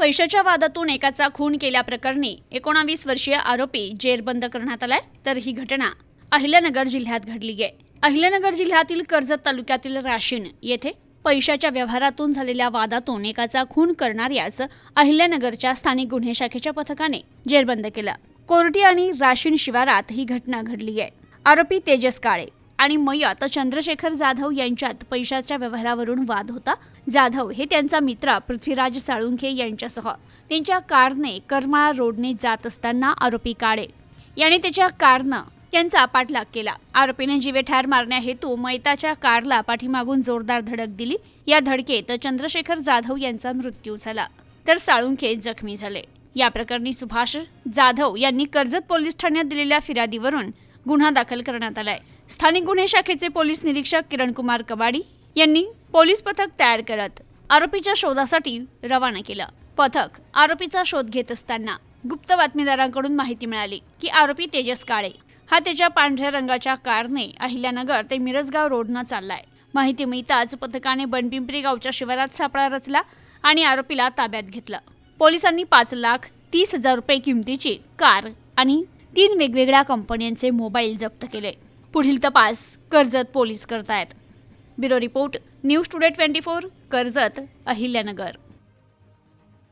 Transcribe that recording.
पैशाच्या वादातून एकाचा खून केल्याप्रकरणी 19 वर्षीय आरोपी जेरबंद करण्यात आलाय। तर ही घटना अहिल्यानगर जिल्ह्यात घडली आहे। अहिल्यानगर जिल्ह्यातील कर्जत तालुक्यातील राशीन येथे पैशाच्या व्यवहारातून झालेल्या वादातून एकाचा खून करणाऱ्यास अहिल्यानगरच्या स्थानिक गुन्हे शाखेच्या पथकाने जेरबंद केलं। कोर्टी आणि राशीन शिवारात ही घटना घडली आहे। आरोपी तेजस काळे आणि मयत चंद्रशेखर जाधव यांच्यात पैशाच्या व्यवहारावरून वाद होता। जाधव हे त्यांचा मित्र पृथ्वीराज साळुंखे यांच्यासह त्यांच्या कारने करमाळा रोडने जात असताना आरोपी काळे याने त्याच्या कारनं त्यांचा पाठलाग केला। आरोपीने जीवेठार मारण्या हेतू मयताच्या कारला पाठीमागून जोरदार धडक दिली। या धडकेत चंद्रशेखर जाधव यांचा मृत्यू झाला तर साळुंखे जखमी झाले। या प्रकरणी सुभाष जाधव यांनी कर्जत पोलीस ठाण्यात दिलेल्या फिर्यादीवरून गुन्हा दाखल करण्यात आलाय। स्थानिक गुन्हे शाखेचे पोलीस निरीक्षक किरणकुमार कबाडी यांनी पोलीस पथक तयार करत आरोपीच्या शोधासाठी रवाना केलं। पथक आरोपीचा शोध घेत असताना गुप्त बातमीदारांकडून माहिती मिळाली की आरोपी तेजस काळे हा त्याच्या पांढऱ्या रंगाच्या कारने अहिल्यानगर ते मिरजगाव रोडनं चाललाय। माहिती मिळताच पथकाने बनपिंपरी गावच्या शिवारात सापळा रचला आणि आरोपीला ताब्यात घेतलं। पोलिसांनी 5,30,000 रुपये किमतीची कार आणि 3 वेगवेगळ्या कंपन्यांचे मोबाईल जप्त केले। पुढील तपास कर्जत पोलीस करतायत। Bureau report, news today 24, Karjat, Ahilyanagar.